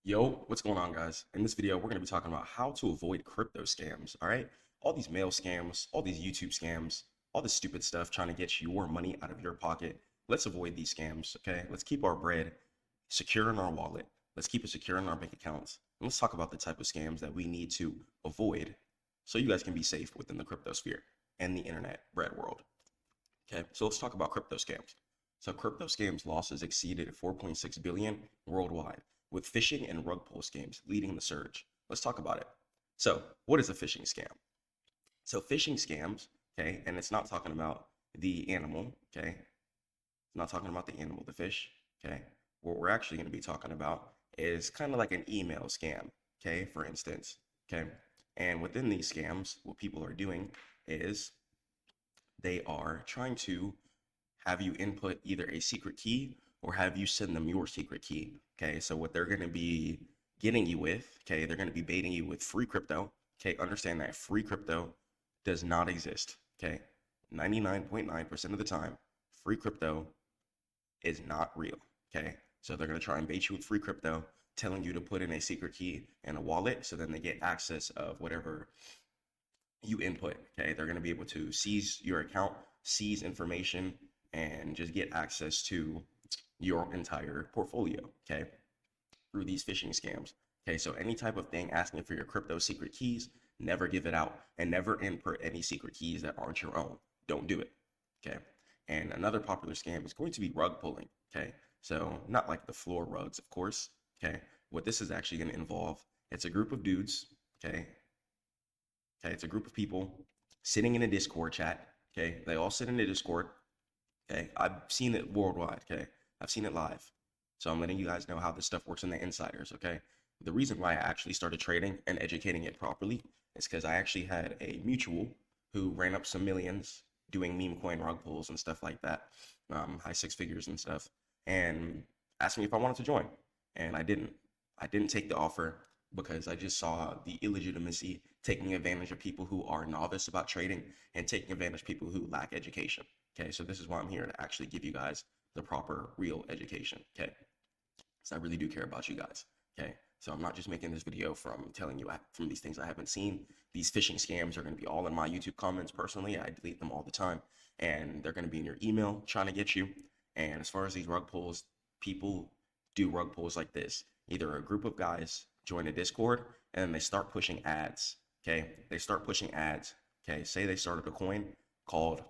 Yo, what's going on, guys? In this video, we're going to be talking about how to avoid crypto scams, all right? All these mail scams, all these YouTube scams, all this stupid stuff trying to get your money out of your pocket. Let's avoid these scams, okay? Let's keep our bread secure in our wallet. Let's keep it secure in our bank accounts. And let's talk about the type of scams that we need to avoid so you guys can be safe within the crypto sphere and the internet bread world. Okay, so let's talk about crypto scams. So crypto scams losses exceeded 4.6 billion worldwide, with phishing and rug pull scams leading the surge. Let's talk about it. So what is a phishing scam? So phishing scams, okay, and it's not talking about the animal, okay? It's not talking about the animal, the fish, okay? What we're actually going to be talking about is kind of like an email scam, okay, for instance, okay? And within these scams, what people are doing is they are trying to have you input either a secret key or have you send them your secret key. Okay, so what they're going to be getting you with, okay, they're going to be baiting you with free crypto. Okay, understand that free crypto does not exist. Okay, 99.9% of the time, free crypto is not real. Okay, so they're going to try and bait you with free crypto, telling you to put in a secret key in a wallet so then they get access of whatever you input. Okay, they're going to be able to seize your account, seize information, and just get access to your entire portfolio, okay, through these phishing scams. Okay, so any type of thing asking for your crypto secret keys, never give it out and never input any secret keys that aren't your own. Don't do it, okay? And another popular scam is going to be rug pulling, okay? So not like the floor rugs, of course, okay? What this is actually going to involve, it's a group of dudes, okay? Okay, it's a group of people sitting in a Discord chat, okay? They all sit in a Discord. Okay, I've seen it worldwide. Okay, I've seen it live. So I'm letting you guys know how this stuff works in the insiders. Okay, the reason why I actually started trading and educating it properly is because I actually had a mutual who ran up some millions doing meme coin rug pulls and stuff like that, high six figures and stuff, and asked me if I wanted to join, and I didn't. I didn't take the offer because I just saw the illegitimacy taking advantage of people who are novice about trading and taking advantage of people who lack education. Okay, so this is why I'm here to actually give you guys the proper, real education. Okay, because I really do care about you guys. Okay, so I'm not just making this video from telling you from these things I haven't seen. These phishing scams are going to be all in my YouTube comments. Personally, I delete them all the time, and they're going to be in your email trying to get you. And as far as these rug pulls, people do rug pulls like this. Either a group of guys join a Discord and then they start pushing ads. Okay, they start pushing ads. Okay, say they started a coin called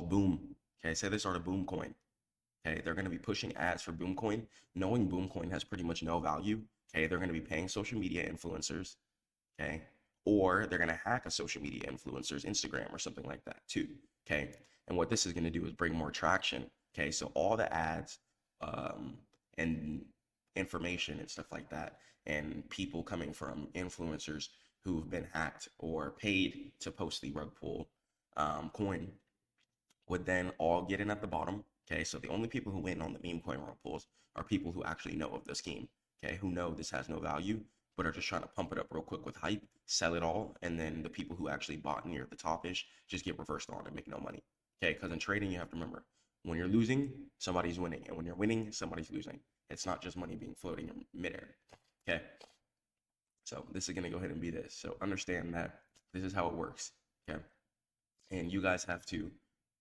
Boom. Okay, say they start a Boom coin. Okay, they're going to be pushing ads for Boom coin, knowing Boom coin has pretty much no value. Okay, they're going to be paying social media influencers. Okay, or they're going to hack a social media influencer's Instagram or something like that too. Okay, and what this is going to do is bring more traction. Okay, so all the ads and information and stuff like that, and people coming from influencers who've been hacked or paid to post the rug pull coin would then all get in at the bottom. Okay, so the only people who win on the meme coin rug pulls are people who actually know of the scheme. Okay, who know this has no value, but are just trying to pump it up real quick with hype, sell it all, and then the people who actually bought near the top-ish just get reversed on and make no money. Okay, because in trading, you have to remember, when you're losing, somebody's winning, and when you're winning, somebody's losing. It's not just money being floating in midair. Okay, so this is going to go ahead and be this. So understand that this is how it works. Okay, and you guys have to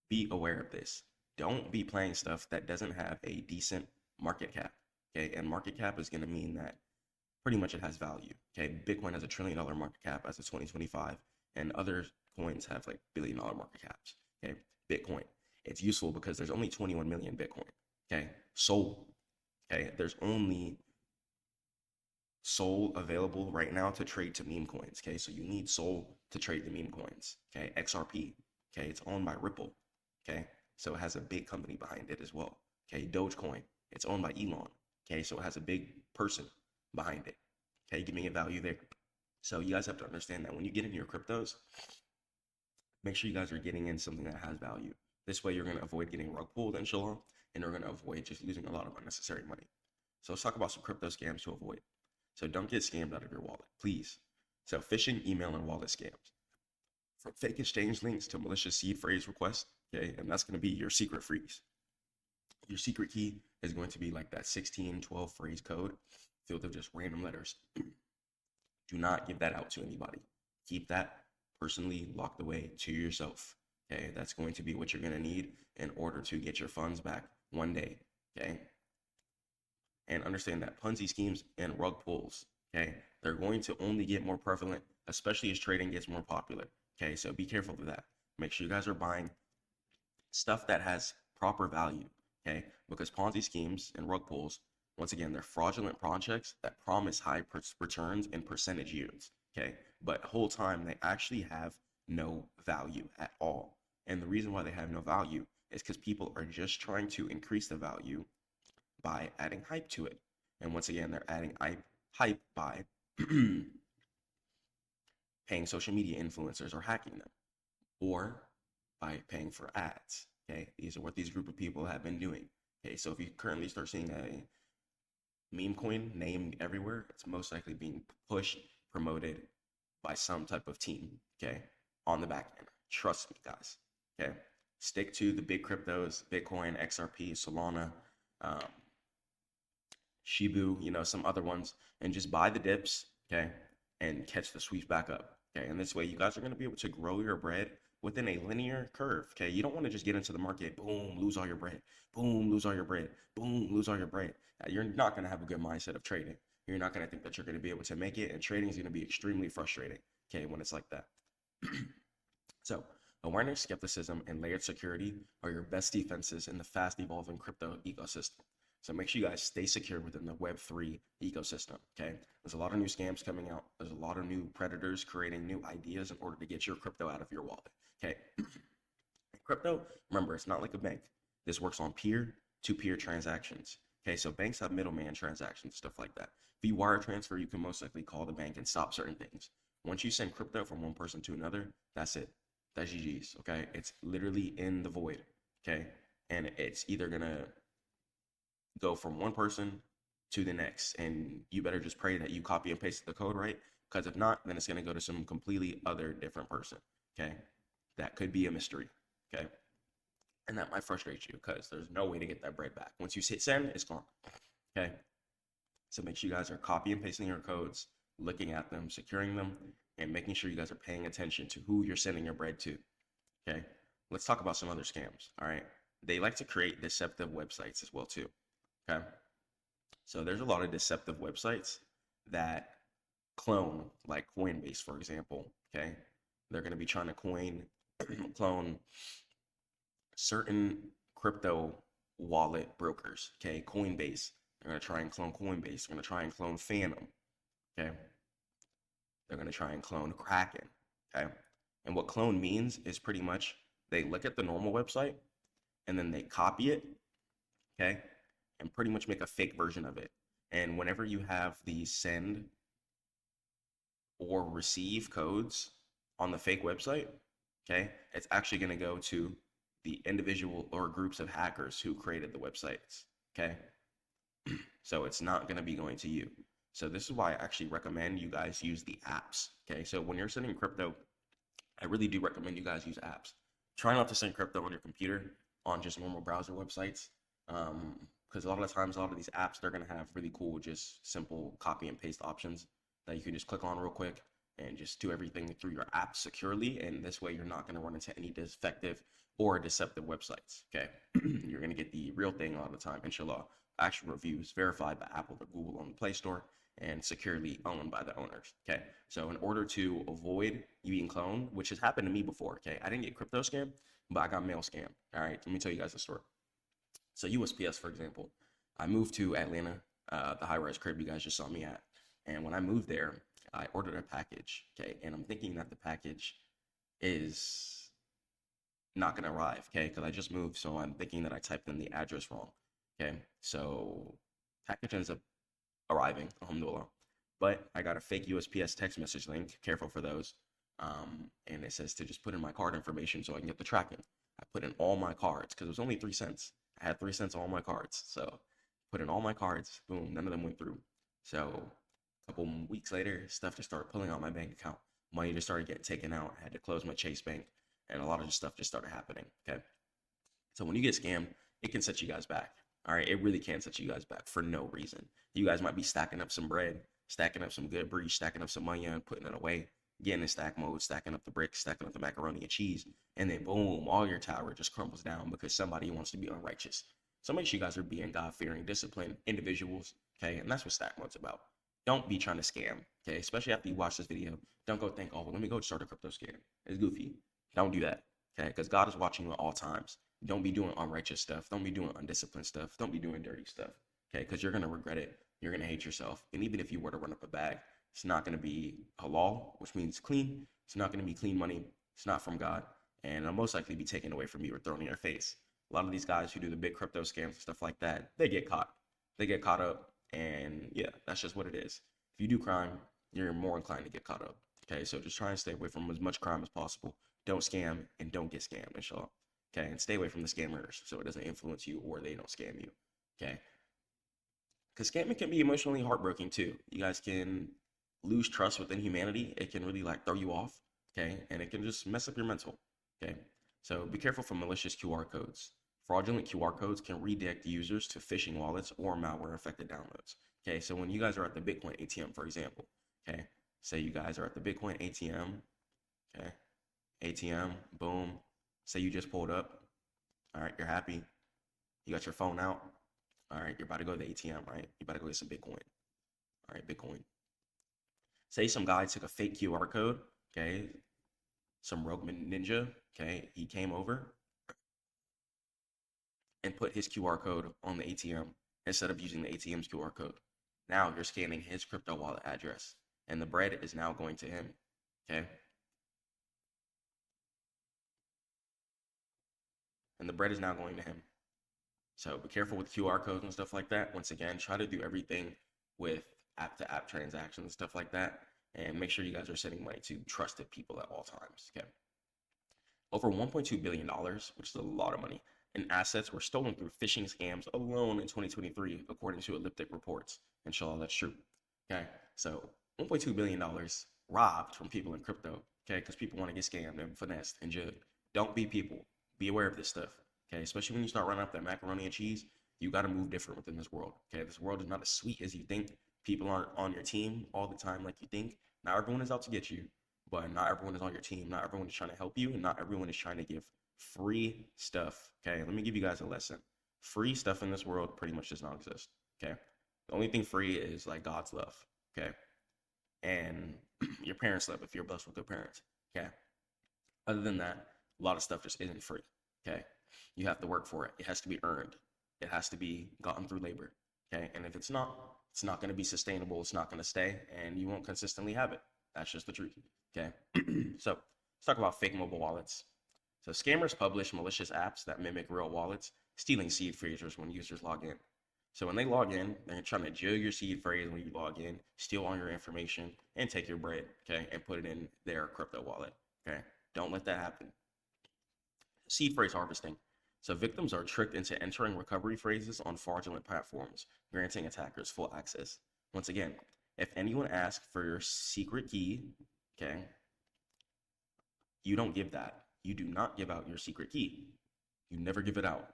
be aware of this. Don't be playing stuff that doesn't have a decent market cap. Okay, and market cap is going to mean that pretty much it has value. Okay, Bitcoin has $1 trillion market cap as of 2025, and other coins have like $1 billion market caps. Okay, Bitcoin, it's useful because there's only 21 million Bitcoin. Okay, sold. Okay, there's only Sol available right now to trade to meme coins. Okay, so you need Sol to trade the meme coins. Okay, XRP. Okay, it's owned by Ripple. Okay, so it has a big company behind it as well. Okay, Dogecoin, it's owned by Elon. Okay, so it has a big person behind it. Okay, giving it value there. So you guys have to understand that when you get into your cryptos, make sure you guys are getting in something that has value. This way you're going to avoid getting rug pulled, inshallah, and you're going to avoid just losing a lot of unnecessary money. So let's talk about some crypto scams to avoid. So don't get scammed out of your wallet, please. So phishing, email, and wallet scams. From fake exchange links to malicious seed phrase requests, okay, and that's going to be your secret phrase. Your secret key is going to be like that 1612 phrase code filled with just random letters. Do not give that out to anybody. Keep that personally locked away to yourself. Okay, that's going to be what you're going to need in order to get your funds back one day. Okay, and understand that Ponzi schemes and rug pulls, okay, they're going to only get more prevalent, especially as trading gets more popular. Okay, so be careful of that. Make sure you guys are buying stuff that has proper value. Okay, because Ponzi schemes and rug pulls, once again, they're fraudulent projects that promise high returns and percentage yields. Okay, but the whole time they actually have no value at all. And the reason why they have no value is because people are just trying to increase the value by adding hype to it. And once again, they're adding hype by paying social media influencers or hacking them, or by paying for ads. Okay, these are what these group of people have been doing. Okay, so if you currently start seeing a meme coin named everywhere, it's most likely being pushed, promoted by some type of team. Okay, on the back end. Trust me, guys. Okay, stick to the big cryptos: Bitcoin, XRP, Solana, Shibu, some other ones, and just buy the dips, okay, and catch the sweeps back up, okay. And this way, you guys are going to be able to grow your bread within a linear curve, okay. You don't want to just get into the market, boom, lose all your bread, boom, lose all your bread, boom, lose all your bread. You're not going to have a good mindset of trading. You're not going to think that you're going to be able to make it, and trading is going to be extremely frustrating, okay, when it's like that. So, awareness, skepticism, and layered security are your best defenses in the fast evolving crypto ecosystem. So make sure you guys stay secure within the Web3 ecosystem, okay? There's a lot of new scams coming out. There's a lot of new predators creating new ideas in order to get your crypto out of your wallet, okay? Crypto, remember, it's not like a bank. This works on peer-to-peer transactions, okay? So banks have middleman transactions, stuff like that. If you wire transfer, you can most likely call the bank and stop certain things. Once you send crypto from one person to another, that's it. That's GG's, okay? It's literally in the void, okay? And it's either gonna go from one person to the next, and you better just pray that you copy and paste the code right, because if not, then it's going to go to some completely other different person, okay? That could be a mystery, okay? And that might frustrate you because there's no way to get that bread back. Once you hit send, it's gone, okay? So make sure you guys are copy and pasting your codes, looking at them, securing them, and making sure you guys are paying attention to who you're sending your bread to, okay? Let's talk about some other scams, all right? They like to create deceptive websites as well too. Okay, so there's a lot of deceptive websites that clone, like Coinbase, for example. Okay, they're going to be trying to clone certain crypto wallet brokers. Okay, Coinbase. They're going to try and clone Coinbase. They're going to try and clone Phantom. Okay, they're going to try and clone Kraken. Okay, and what clone means is pretty much they look at the normal website and then they copy it. Okay, and pretty much make a fake version of it. And whenever you have the send or receive codes on the fake website, okay, it's actually going to go to the individual or groups of hackers who created the websites, okay? So it's not going to be going to you. So this is why I actually recommend you guys use the apps, okay? So when you're sending crypto, I really do recommend you guys use apps. Try not to send crypto on your computer on just normal browser websites. Because a lot of times, a lot of these apps, they're going to have really cool, just simple copy and paste options that you can just click on real quick and just do everything through your app securely. And this way, you're not going to run into any defective or deceptive websites. Okay, you're going to get the real thing all the time, inshallah. Actual reviews verified by Apple or Google on the Play Store and securely owned by the owners. Okay, so in order to avoid you being cloned, which has happened to me before, okay, I didn't get crypto scammed, but I got mail scammed. All right, let me tell you guys a story. So USPS, for example, I moved to Atlanta, the high-rise crib you guys just saw me at. And when I moved there, I ordered a package, okay? And I'm thinking that the package is not going to arrive, okay? Because I just moved, so I'm thinking that I typed in the address wrong, okay? So package ends up arriving, alhamdulillah. But I got a fake USPS text message link, careful for those. And it says to just put in my card information so I can get the tracking. I put in all my cards because it was only 3 cents. I had 3 cents on all my cards. So put in all my cards, boom, none of them went through. So a couple weeks later, stuff just started pulling out my bank account. Money just started getting taken out. I had to close my Chase Bank, and a lot of this stuff just started happening, okay? So when you get scammed, it can set you guys back. All right, it really can set you guys back for no reason. You guys might be stacking up some bread, stacking up some good breeze, stacking up some money and putting it away, getting in stack mode, stacking up the bricks, stacking up the macaroni and cheese, and then boom, all your tower just crumbles down because somebody wants to be unrighteous. So make sure you guys are being God-fearing, disciplined individuals, okay? And that's what stack mode's about. Don't be trying to scam, okay? Especially after you watch this video. Don't go think, oh, well, let me go start a crypto scam. It's goofy. Don't do that, okay? Because God is watching you at all times. Don't be doing unrighteous stuff. Don't be doing undisciplined stuff. Don't be doing dirty stuff, okay? Because you're going to regret it. You're going to hate yourself. And even if you were to run up a bag, it's not going to be halal, which means clean. It's not going to be clean money. It's not from God. And it'll most likely be taken away from you or thrown in your face. A lot of these guys who do the big crypto scams and stuff like that, they get caught. They get caught up. And yeah, that's just what it is. If you do crime, you're more inclined to get caught up. Okay, so just try and stay away from as much crime as possible. Don't scam and don't get scammed, inshallah. Okay, and stay away from the scammers so it doesn't influence you or they don't scam you. Okay, because scamming can be emotionally heartbreaking too. You guys can lose trust within humanity. It can really like throw you off. Okay, and it can just mess up your mental. Okay, so be careful from malicious QR codes. Fraudulent QR codes can redirect users to phishing wallets or malware-affected downloads. Okay, so when you guys are at the Bitcoin ATM, for example, okay, say you guys are at the Bitcoin ATM, okay, ATM, boom, say you just pulled up, all right, you're happy, you got your phone out, all right, you're about to go to the ATM, right, you about to go get some Bitcoin, all right, Bitcoin. Say some guy took a fake QR code, okay, some rogue ninja, okay, he came over, and put his QR code on the ATM instead of using the ATM's QR code. Now you're scanning his crypto wallet address and the bread is now going to him, okay? And the bread is now going to him. So be careful with QR codes and stuff like that. Once again, try to do everything with app-to-app transactions and stuff like that. And make sure you guys are sending money to trusted people at all times, okay? Over $1.2 billion, which is a lot of money, in assets were stolen through phishing scams alone in 2023, according to Elliptic reports. Inshallah, that's true. Okay, so $1.2 billion robbed from people in crypto, okay, because people want to get scammed and finessed and jugged. Don't be people. Be aware of this stuff, okay, especially when you start running up that macaroni and cheese. You got to move different within this world, okay? This world is not as sweet as you think. People aren't on your team all the time like you think. Not everyone is out to get you, but not everyone is on your team. Not everyone is trying to help you, and not everyone is trying to give free stuff. Okay, let me give you guys a lesson. Free stuff in this world pretty much does not exist. Okay, the only thing free is like God's love. Okay, and your parents' love if you're blessed with good parents. Okay, other than that, a lot of stuff just isn't free. Okay, you have to work for it. It has to be earned. It has to be gotten through labor. Okay, and if it's not going to be sustainable. It's not going to stay, and you won't consistently have it. That's just the truth. Okay, so let's talk about fake mobile wallets. So scammers publish malicious apps that mimic real wallets, stealing seed phrases when users log in. So when they log in, they're trying to jail your seed phrase when you log in, steal all your information, and take your bread, okay, and put it in their crypto wallet, okay? Don't let that happen. Seed phrase harvesting. So victims are tricked into entering recovery phrases on fraudulent platforms, granting attackers full access. Once again, if anyone asks for your secret key, okay, you don't give that. You do not give out your secret key. You never give it out.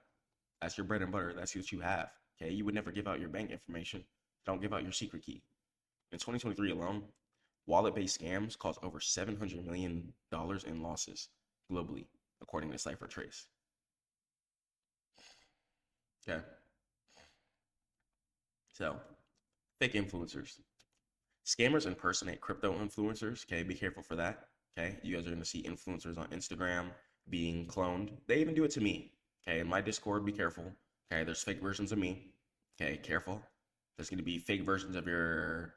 That's your bread and butter. That's what you have. Okay, you would never give out your bank information. Don't give out your secret key. In 2023 alone, wallet-based scams caused over $700 million in losses globally, according to CipherTrace. Okay. So, fake influencers. Scammers impersonate crypto influencers. Okay, be careful for that. Okay, you guys are going to see influencers on Instagram being cloned. They even do it to me. Okay, in my Discord, be careful. Okay, there's fake versions of me. Okay, careful. There's going to be fake versions of your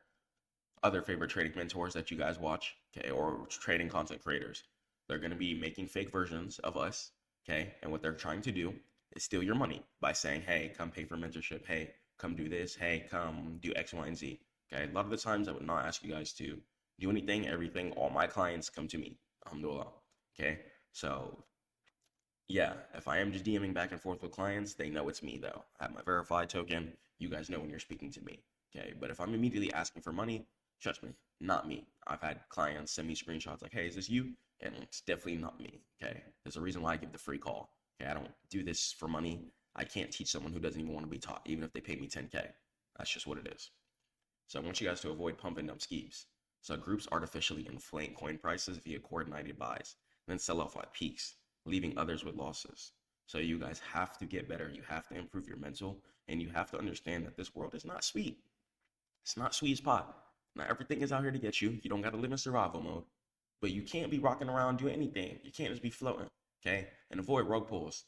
other favorite trading mentors that you guys watch. Okay, or trading content creators. They're going to be making fake versions of us. Okay, and what they're trying to do is steal your money by saying, hey, come pay for mentorship. Hey, come do this. Hey, come do X, Y, and Z. Okay, a lot of the times I would not ask you guys to do anything, everything. All my clients come to me. Alhamdulillah. Okay, so yeah, if I am just DMing back and forth with clients, they know it's me though. I have my verified token. You guys know when you're speaking to me. Okay, but if I'm immediately asking for money, trust me, not me. I've had clients send me screenshots like, hey, is this you? And it's definitely not me. Okay, there's a reason why I give the free call. Okay, I don't do this for money. I can't teach someone who doesn't even want to be taught, even if they pay me 10K. That's just what it is. So I want you guys to avoid pump and dump schemes. So groups artificially inflate coin prices via coordinated buys, then sell off at peaks, leaving others with losses. So you guys have to get better. You have to improve your mental, and you have to understand that this world is not sweet. It's not sweet as pot. Not everything is out here to get you. You don't got to live in survival mode. But you can't be rocking around doing anything. You can't just be floating, okay? And avoid rug pulls.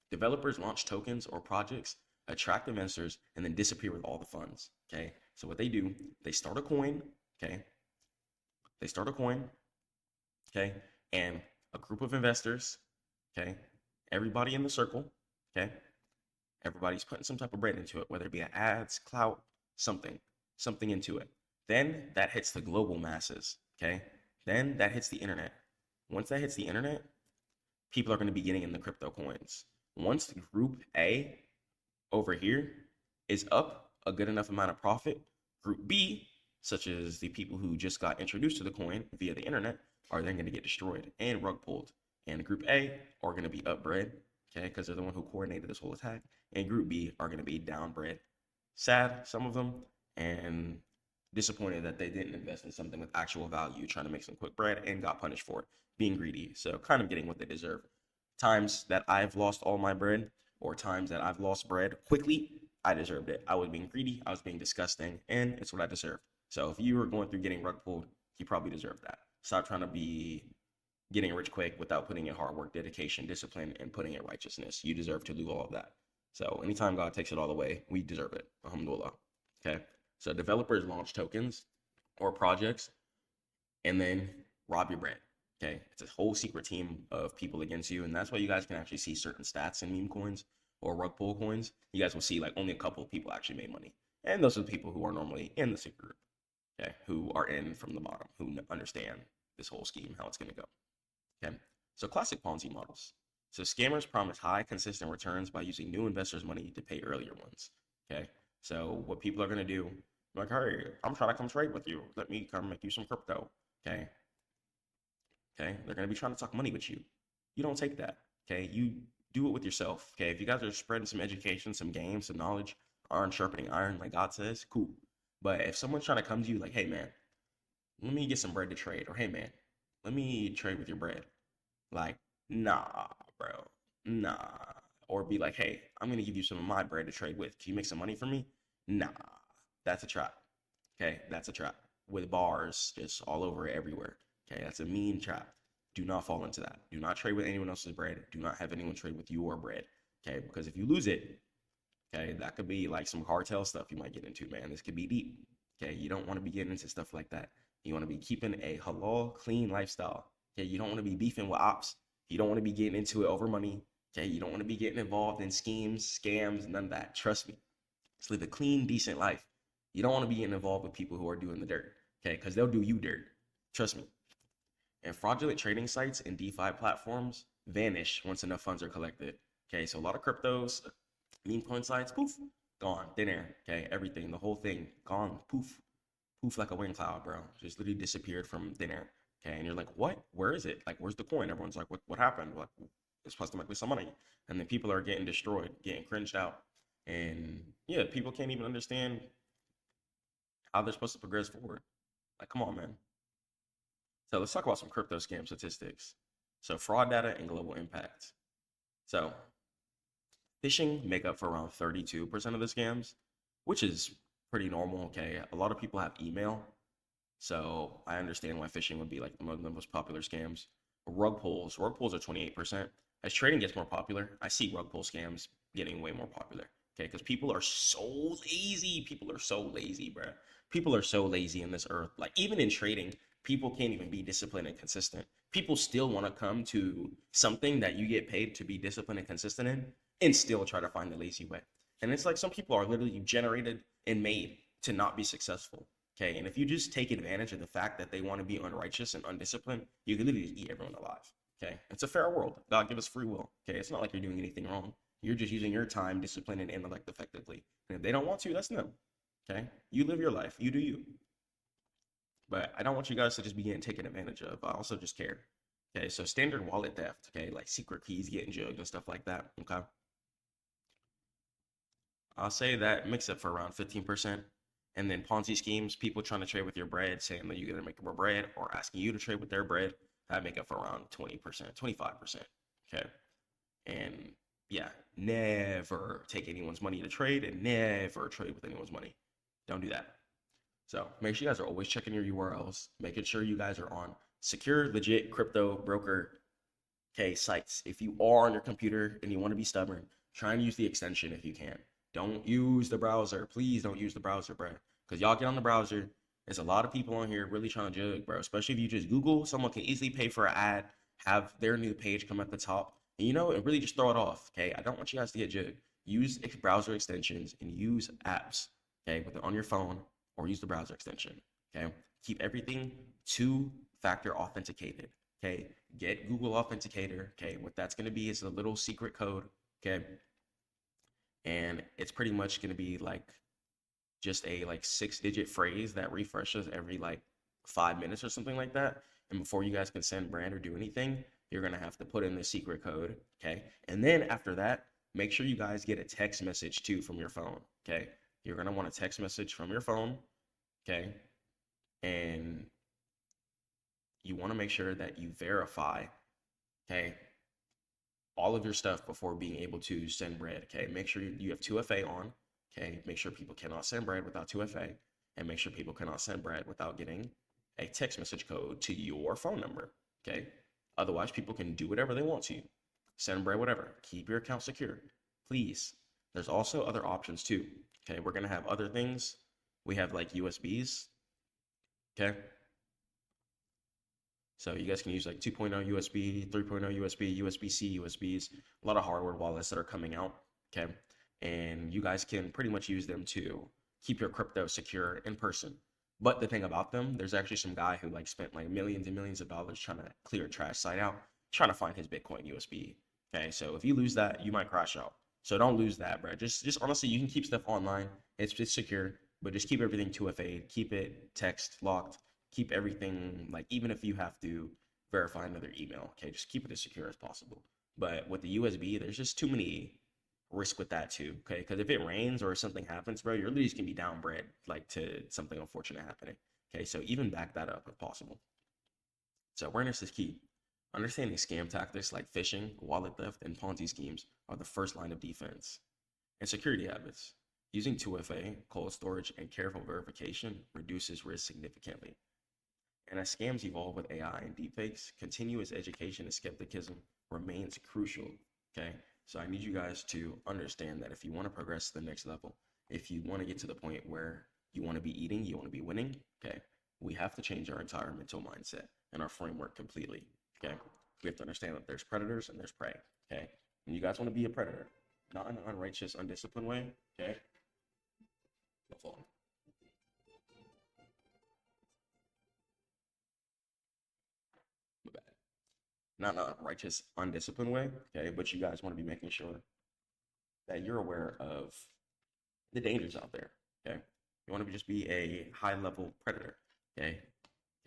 Developers launch tokens or projects, attract investors, and then disappear with all the funds, okay? So what they do, they start a coin, okay? They start a coin, okay? And a group of investors, okay? Everybody in the circle, okay? Everybody's putting some type of bread into it, whether it be ads, clout, something into it. Then that hits the global masses, okay? Then that hits the internet. Once that hits the internet, people are going to be getting in the crypto coins. Once group A over here is up a good enough amount of profit, group B, such as the people who just got introduced to the coin via the internet, are then going to get destroyed and rug pulled. And group A are going to be upbred, okay, because they're the one who coordinated this whole attack. And group B are going to be downbred. Sad, some of them, and disappointed that they didn't invest in something with actual value, trying to make some quick bread, and got punished for it, being greedy. So kind of getting what they deserve. Times that I've lost all my bread, or times that I've lost bread quickly, I deserved it. I was being greedy, I was being disgusting, and it's what I deserved. So if you were going through getting rug pulled, you probably deserve that. Stop trying to be getting rich quick without putting in hard work, dedication, discipline, and putting in righteousness. You deserve to do all of that. So anytime God takes it all away, we deserve it. Alhamdulillah. Okay. So developers launch tokens or projects and then rob your brand. Okay. It's a whole secret team of people against you. And that's why you guys can actually see certain stats in meme coins or rug pull coins. You guys will see like only a couple of people actually made money. And those are the people who are normally in the secret group. Okay. Who are in from the bottom, who understand this whole scheme, how it's going to go. Okay. So classic Ponzi models. So scammers promise high, consistent returns by using new investors' money to pay earlier ones. Okay. So what people are going to do, like, hey, I'm trying to come trade with you. Let me come make you some crypto. Okay. Okay. They're going to be trying to talk money with you. You don't take that. Okay. You do it with yourself. Okay. If you guys are spreading some education, some games, some knowledge, iron sharpening iron, like God says, cool. But if someone's trying to come to you like, hey, man, let me get some bread to trade, or hey, man, let me trade with your bread. Like, nah, bro, nah. Or be like, hey, I'm gonna give you some of my bread to trade with. Can you make some money for me? Nah, that's a trap. Okay, that's a trap with bars just all over it everywhere. Okay, that's a mean trap. Do not fall into that. Do not trade with anyone else's bread. Do not have anyone trade with your bread. Okay, because if you lose it, okay, that could be like some cartel stuff you might get into, man. This could be deep. Okay, you don't want to be getting into stuff like that. You want to be keeping a halal, clean lifestyle. Okay, you don't want to be beefing with ops. You don't want to be getting into it over money. Okay, you don't want to be getting involved in schemes, scams, none of that. Trust me. Just live a clean, decent life. You don't want to be getting involved with people who are doing the dirt. Okay, because they'll do you dirt. Trust me. And fraudulent trading sites and DeFi platforms vanish once enough funds are collected. Okay, so a lot of cryptos, meme coin sites, poof, gone, thin air. Okay, everything, the whole thing, gone, poof, poof like a wind cloud, bro. Just literally disappeared from thin air. Okay, and you're like, what? Where is it? Like, where's the coin? Everyone's like, what happened? Like, it's supposed to make me some money. And then people are getting destroyed, getting cringed out. And yeah, people can't even understand how they're supposed to progress forward. Like, come on, man. So let's talk about some crypto scam statistics. So fraud data and global impact. So phishing make up for around 32% of the scams, which is pretty normal. Okay, a lot of people have email, so I understand why phishing would be like one of the most popular scams. Rug pulls are 28%. As trading gets more popular, I see rug pull scams getting way more popular. Okay, because people are so lazy. People are so lazy, bro. People are so lazy in this earth. Like even in trading, people can't even be disciplined and consistent. People still want to come to something that you get paid to be disciplined and consistent in, and still try to find the lazy way. And it's like some people are literally generated and made to not be successful. Okay, and if you just take advantage of the fact that they want to be unrighteous and undisciplined, you can literally eat everyone alive. Okay, it's a fair world. God give us free will. Okay, it's not like you're doing anything wrong. You're just using your time, discipline, and intellect effectively. And if they don't want to, that's them. Okay, you live your life. You do you. But I don't want you guys to just be getting taken advantage of. I also just care. Okay, so standard wallet theft. Okay, like secret keys getting jugged and stuff like that. Okay. I'll say that makes it for around 15%. And then Ponzi schemes, people trying to trade with your bread, saying that you're gonna make more bread, or asking you to trade with their bread, that make up for around 20%, 25%. Okay. And yeah, never take anyone's money to trade and never trade with anyone's money. Don't do that. So make sure you guys are always checking your URLs, making sure you guys are on secure, legit crypto broker, okay, sites. If you are on your computer and you want to be stubborn, try and use the extension if you can. Don't use the browser. Please don't use the browser, bro. Because y'all get on the browser. There's a lot of people on here really trying to jug, bro. Especially if you just Google, someone can easily pay for an ad, have their new page come at the top, and and really just throw it off. Okay, I don't want you guys to get jugged. Use browser extensions and use apps. Okay, with it on your phone or use the browser extension. Okay, keep everything two-factor authenticated. Okay, get Google Authenticator. Okay, what that's going to be is a little secret code. Okay, and it's pretty much going to be like just a like 6-digit phrase that refreshes every like 5 minutes or something like that. And before you guys can send brand or do anything, you're going to have to put in the secret code. Okay, and then after that, make sure you guys get a text message too from your phone. Okay, you're going to want a text message from your phone. Okay, and you want to make sure that you verify, okay, all of your stuff before being able to send bread. Okay, make sure you have 2FA on. Okay, make sure people cannot send bread without 2FA, and make sure people cannot send bread without getting a text message code to your phone number. Okay, otherwise people can do whatever they want to, send bread, whatever. Keep your account secure, please. There's also other options too. Okay, we're gonna have other things. We have like USBs. Okay. So you guys can use like 2.0 USB, 3.0 USB, USB-C, USBs, a lot of hardware wallets that are coming out, okay? And you guys can pretty much use them to keep your crypto secure in person. But the thing about them, there's actually some guy who like spent like millions and millions of dollars trying to clear a trash site out, trying to find his Bitcoin USB. Okay, so if you lose that, you might crash out. So don't lose that, bro. Just honestly, you can keep stuff online. It's secure, but just keep everything 2FA, keep it text locked, keep everything like, even if you have to verify another email, okay, just keep it as secure as possible. But with the USB, there's just too many risk with that too, okay? Because if it rains or something happens, bro, your leads can be downbred like to something unfortunate happening. Okay, so even back that up if possible. So awareness is key. Understanding scam tactics like phishing, wallet theft, and Ponzi schemes are the first line of defense. And security habits. Using 2FA, cold storage, and careful verification reduces risk significantly. And as scams evolve with AI and deepfakes, continuous education and skepticism remains crucial. Okay, so I need you guys to understand that if you want to progress to the next level, if you want to get to the point where you want to be eating, you want to be winning, okay, we have to change our entire mental mindset and our framework completely. Okay, we have to understand that there's predators and there's prey. Okay, and you guys want to be a predator, not in an unrighteous, undisciplined way. Okay, don't fall. Not in a righteous, undisciplined way, okay? But you guys want to be making sure that you're aware of the dangers out there, okay? You want to just be a high-level predator, okay?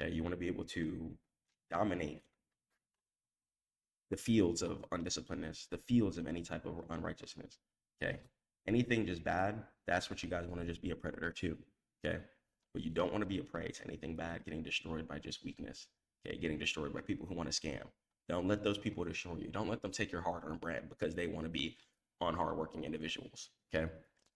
Okay, you want to be able to dominate the fields of undisciplinedness, the fields of any type of unrighteousness, okay? Anything just bad, that's what you guys want to just be a predator to, okay? But you don't want to be a prey to anything bad getting destroyed by just weakness, okay? Getting destroyed by people who want to scam. Don't let those people destroy you. Don't let them take your hard-earned bread because they want to be on hardworking individuals, okay?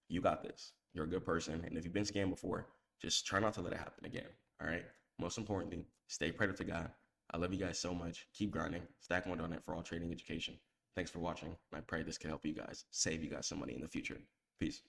You got this. You're a good person, and if you've been scammed before, just try not to let it happen again, all right? Most importantly, stay predator to God. I love you guys so much. Keep grinding. StackMODE on it for all trading education. Thanks for watching. I pray this can help you guys, save you guys some money in the future. Peace.